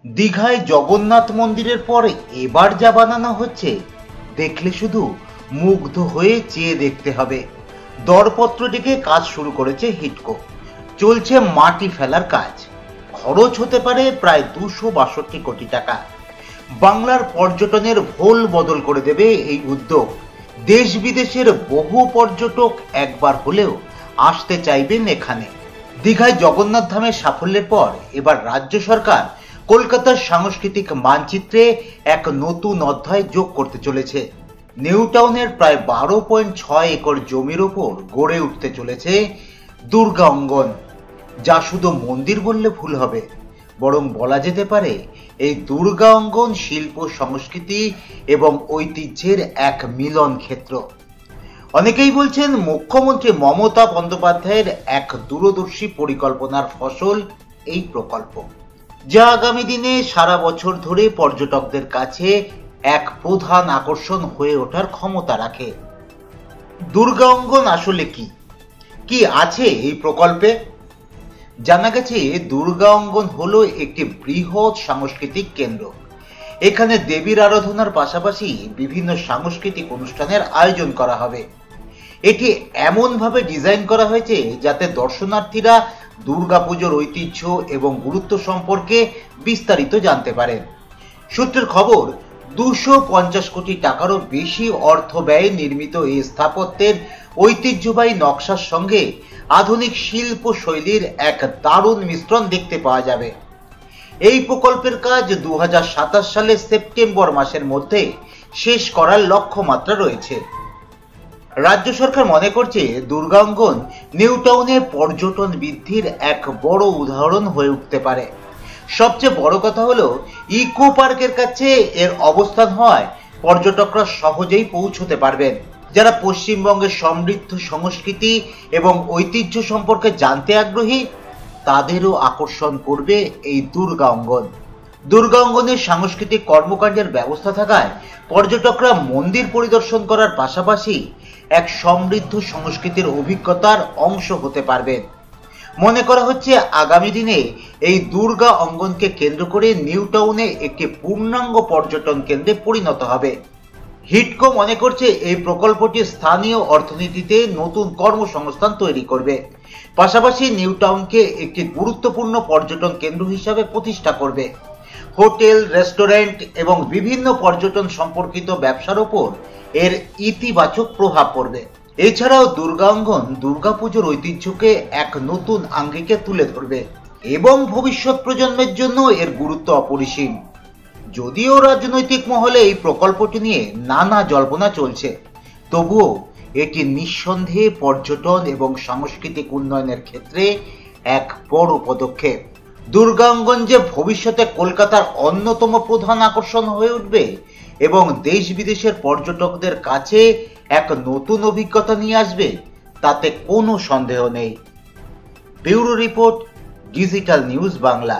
দীঘায় জগন্নাথ মন্দিরের পরে এবার যা বানানো হচ্ছে দেখলে শুধু মুগ্ধ হয়ে চেয়ে দেখতে হবে। দরপত্রটিকে কাজ শুরু করেছে হিডকো। চলছে মাটি ফেলার কাজ। খরচ হতে পারে প্রায় 262 কোটি টাকা। বাংলার পর্যটনের ভোল বদল করে দেবে এই উদ্যোগ। দেশ বিদেশের বহু পর্যটক একবার হলেও আসতে চাইবেন এখানে। দীঘায় জগন্নাথ ধামের সাফল্যের পর এবার রাজ্য সরকার কলকাতার সাংস্কৃতিক মানচিত্রে এক নতুন অধ্যায় যোগ করতে চলেছে। নিউ টাউনের প্রায় 12.6 একর জমির ওপর গড়ে উঠতে চলেছে দুর্গা অঙ্গন, যা শুধু মন্দির বললে ভুল হবে, বরং বলা যেতে পারে এই দুর্গা অঙ্গন শিল্প, সংস্কৃতি এবং ঐতিহ্যের এক মিলন ক্ষেত্র। অনেকেই বলছেন মুখ্যমন্ত্রী মমতা বন্দ্যোপাধ্যায়ের এক দূরদর্শী পরিকল্পনার ফসল এই প্রকল্প, যা আগামী দিনে সারা বছর ধরে পর্যটকদের কাছে এক প্রধান আকর্ষণ হয়ে ওঠার ক্ষমতা রাখে। দুর্গা অঙ্গন আসলে কি আছে এই প্রকল্পে? জানা গেছে দুর্গা অঙ্গন হলো একটি বৃহৎ সাংস্কৃতিক কেন্দ্র। এখানে দেবীর আরাধনার পাশাপাশি বিভিন্ন সাংস্কৃতিক অনুষ্ঠানের আয়োজন করা হবে। এটি এমনভাবে ডিজাইন করা হয়েছে যাতে দর্শনার্থীরা দুর্গাপুজোর ঐতিহ্য এবং গুরুত্ব সম্পর্কে বিস্তারিত জানতে পারেন। সূত্রের খবর, 250 কোটি টাকারও বেশি অর্থ ব্যয়ে নির্মিত এই স্থাপত্যের ঐতিহ্যবাহী নকশার সঙ্গে আধুনিক শিল্প শৈলীর এক দারুণ মিশ্রণ দেখতে পাওয়া যাবে। এই প্রকল্পের কাজ 2027 সালের সেপ্টেম্বর মাসের মধ্যে শেষ করার লক্ষ্যমাত্রা রয়েছে। রাজ্য সরকার মনে করছে দুর্গা অঙ্গন নিউ টাউনে পর্যটন বৃদ্ধির এক বড় উদাহরণ হয়ে উঠতে পারে। সবচেয়ে বড় কথা হলো ইকো পার্কের কাছে এর অবস্থান হওয়ায় পর্যটকরা সহজেই পৌঁছতে পারবেন। যারা পশ্চিমবঙ্গের সমৃদ্ধ সংস্কৃতি এবং ঐতিহ্য সম্পর্কে জানতে আগ্রহী তাদেরও আকর্ষণ করবে এই দুর্গা অঙ্গন। দুর্গা অঙ্গনের সাংস্কৃতিক কর্মকাণ্ডের ব্যবস্থা থাকায় পর্যটকরা মন্দির পরিদর্শন করার পাশাপাশি এক সমৃদ্ধ সংস্কৃতির অভিজ্ঞতার অংশ হতে পারবেন। মনে করা হচ্ছে আগামী দিনে এই দুর্গা অঙ্গনকে কেন্দ্র করে নিউ টাউনে একটি পূর্ণাঙ্গ পর্যটন কেন্দ্রে পরিণত হবে। হিডকো মনে করছে এই প্রকল্পটি স্থানীয় অর্থনীতিতে নতুন কর্মসংস্থান তৈরি করবে, পাশাপাশি নিউ টাউনকে একটি গুরুত্বপূর্ণ পর্যটন কেন্দ্র হিসাবে প্রতিষ্ঠা করবে। হোটেল, রেস্টুরেন্ট এবং বিভিন্ন পর্যটন সম্পর্কিত ব্যবসার উপর এর ইতিবাচক প্রভাব পড়বে। এছাড়াও দুর্গা অঙ্গন দুর্গাপুজোর ঐতিহ্যকে এক নতুন আঙ্গিকে তুলে ধরবে এবং ভবিষ্যৎ প্রজন্মের জন্য এর গুরুত্ব অপরিসীম। যদিও রাজনৈতিক মহলে এই প্রকল্পটি নিয়ে নানা জল্পনা চলছে, তবুও এটি নিঃসন্দেহে পর্যটন এবং সাংস্কৃতিক উন্নয়নের ক্ষেত্রে এক বড় পদক্ষেপ। দুর্গা অঙ্গন যে ভবিষ্যতে কলকাতার অন্যতম প্রধান আকর্ষণ হয়ে উঠবে এবং দেশ বিদেশের পর্যটকদের কাছে এক নতুন অভিজ্ঞতা নিয়ে আসবে তাতে কোনো সন্দেহ নেই। Bureau report, digital news Bangla.